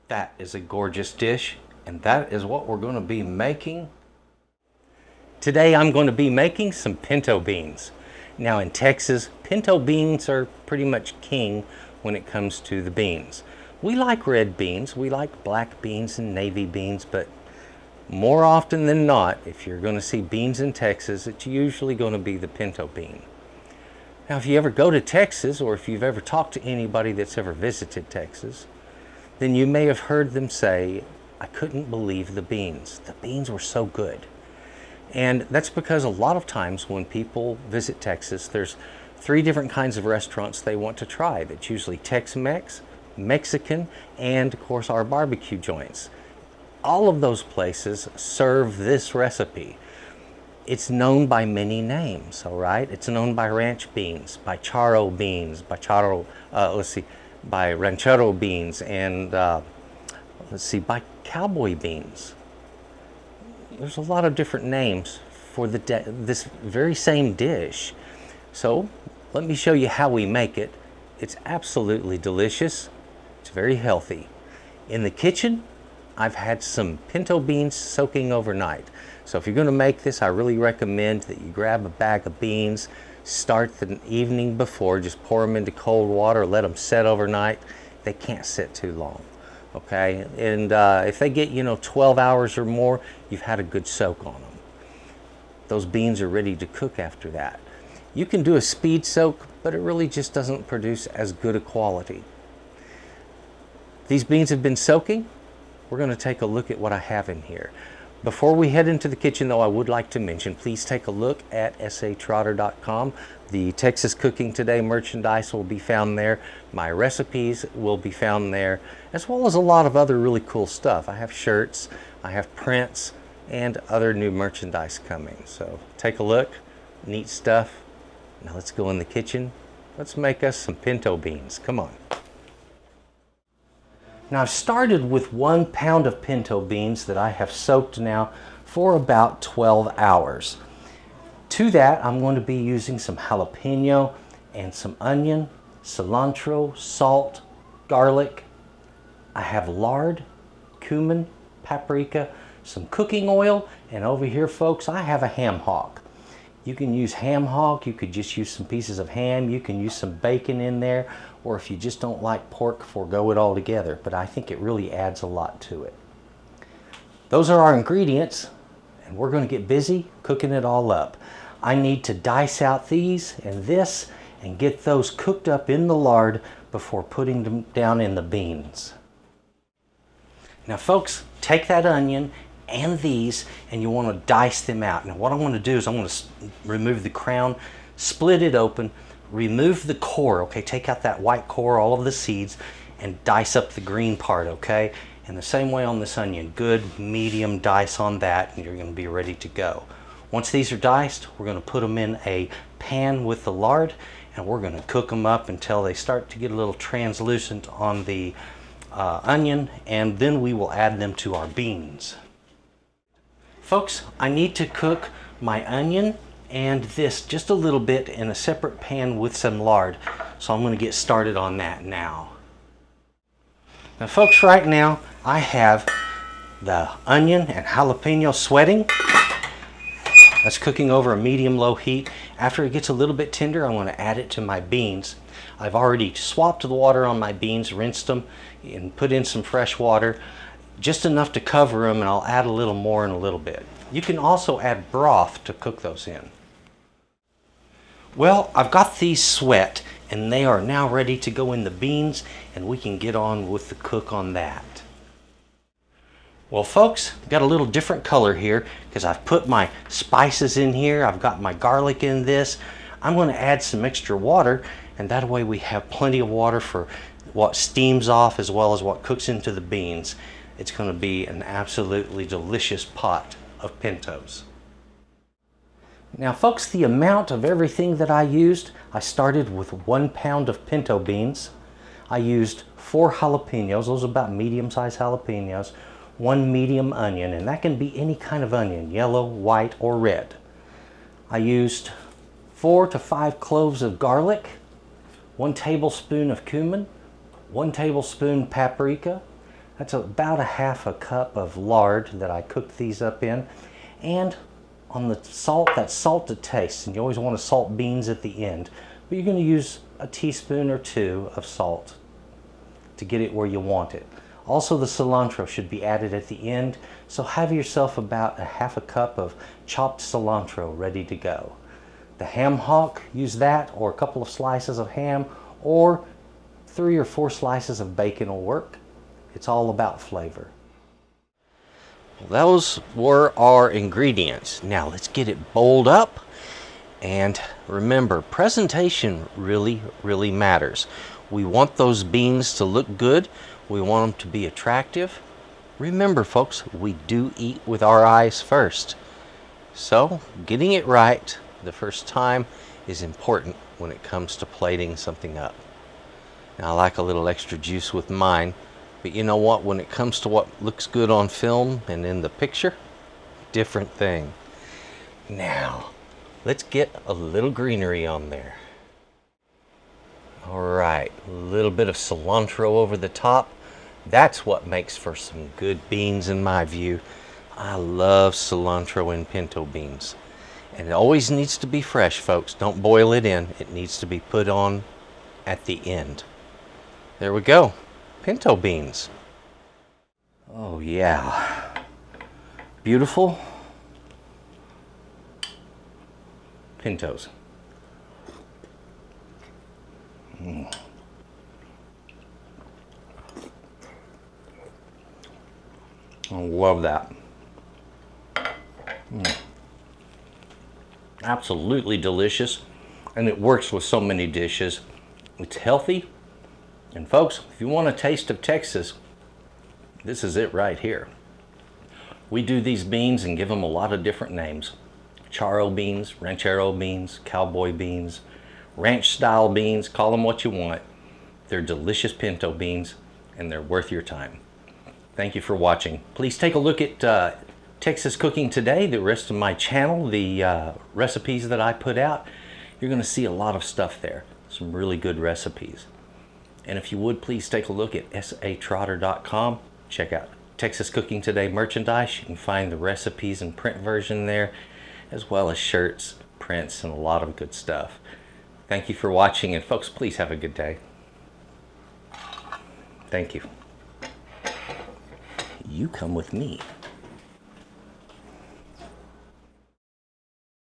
That is a gorgeous dish, and that is what we're going to be making. Today I'm going to be making some pinto beans. Now in Texas, pinto beans are pretty much king when it comes to the beans. We like red beans, we like black beans and navy beans, but more often than not, if you're going to see beans in Texas, it's usually going to be the pinto bean. Now if you ever go to Texas, or if you've ever talked to anybody that's ever visited Texas, then you may have heard them say, I couldn't believe the beans. The beans were so good. And that's because a lot of times when people visit Texas, there's 3 different kinds of restaurants they want to try. That's usually Tex-Mex, Mexican, and of course our barbecue joints. All of those places serve this recipe. It's known by many names, all right? It's known by ranch beans, by charro beans, by ranchero beans, and by cowboy beans. There's a lot of different names for this very same dish. So let me show you how we make it. It's absolutely delicious. It's very healthy. In the kitchen, I've had some pinto beans soaking overnight. So if you're going to make this, I really recommend that you grab a bag of beans, start the evening before, just pour them into cold water, let them set overnight. They can't sit too long, okay? And if they get 12 hours or more, you've had a good soak on them. Those beans are ready to cook after that. You can do a speed soak, but it really just doesn't produce as good a quality. These beans have been soaking. We're going to take a look at what I have in here. Before we head into the kitchen, though, I would like to mention, please take a look at S.A.Trotter.com. The Texas Cooking Today merchandise will be found there. My recipes will be found there, as well as a lot of other really cool stuff. I have shirts, I have prints, and other new merchandise coming. So take a look. Neat stuff. Now let's go in the kitchen. Let's make us some pinto beans. Come on. Now I've started with 1 pound of pinto beans that I have soaked now for about 12 hours. To that, I'm going to be using some jalapeno and some onion, cilantro, salt, garlic. I have lard, cumin, paprika, some cooking oil, and over here, folks, I have a ham hock. You can use ham hock, you could just use some pieces of ham, you can use some bacon in there, or if you just don't like pork, forego it altogether, but I think it really adds a lot to it. Those are our ingredients, and we're going to get busy cooking it all up. I need to dice out these and this and get those cooked up in the lard before putting them down in the beans. Now folks, take that onion and these, and you want to dice them out. Now what I want to do is I want to remove the crown, split it open, remove the core, okay? Take out that white core, all of the seeds, and dice up the green part, okay? And the same way on this onion, good medium dice on that, and you're going to be ready to go. Once these are diced, we're going to put them in a pan with the lard, and we're going to cook them up until they start to get a little translucent on the onion, and then we will add them to our beans. Folks, I need to cook my onion and this just a little bit in a separate pan with some lard. So I'm going to get started on that now. Now folks, right now I have the onion and jalapeno sweating. That's cooking over a medium-low heat. After it gets a little bit tender, I want to add it to my beans. I've already swapped the water on my beans, rinsed them, and put in some fresh water. Just enough to cover them, and I'll add a little more in a little bit. You can also add broth to cook those in. Well, I've got these sweat, and they are now ready to go in the beans, and we can get on with the cook on that. Well folks, I've got a little different color here because I've put my spices in here. I've got my garlic in this. I'm going to add some extra water, and that way we have plenty of water for what steams off as well as what cooks into the beans. It's going to be an absolutely delicious pot of pintos. Now folks, the amount of everything that I used, I started with 1 pound of pinto beans. I used 4 jalapenos, those are about medium-sized jalapenos, 1 medium onion, and that can be any kind of onion, yellow, white, or red. I used 4 to 5 cloves of garlic, 1 tablespoon of cumin, 1 tablespoon paprika, That's about a half a cup of lard that I cooked these up in. And on the salt, that's salt to taste. And you always want to salt beans at the end. But you're going to use a teaspoon or two of salt to get it where you want it. Also, the cilantro should be added at the end. So have yourself about a half a cup of chopped cilantro ready to go. The ham hock, use that, or a couple of slices of ham, or 3 or 4 slices of bacon will work. It's all about flavor. Those were our ingredients. Now let's get it bowled up. And remember, presentation really matters. We want those beans to look good. We want them to be attractive. Remember, folks, we do eat with our eyes first. So getting it right the first time is important when it comes to plating something up. Now, I like a little extra juice with mine, but you know what? When it comes to what looks good on film and in the picture, different thing. Now, let's get a little greenery on there. All right, a little bit of cilantro over the top. That's what makes for some good beans in my view. I love cilantro in pinto beans. And it always needs to be fresh, folks. Don't boil it in. It needs to be put on at the end. There we go. Pinto beans. Oh yeah. Beautiful pintos. I love that. Absolutely delicious, and it works with so many dishes. It's healthy, and folks, if you want a taste of Texas, this is it right here. We do these beans and give them a lot of different names. Charro beans, ranchero beans, cowboy beans, ranch style beans, call them what you want. They're delicious pinto beans, and they're worth your time. Thank you for watching. Please take a look at Texas Cooking Today, the rest of my channel, the recipes that I put out. You're going to see a lot of stuff there, some really good recipes. And if you would, please take a look at S.A.Trotter.com. Check out Texas Cooking Today merchandise. You can find the recipes and print version there, as well as shirts, prints, and a lot of good stuff. Thank you for watching, and folks, please have a good day. Thank you. You come with me.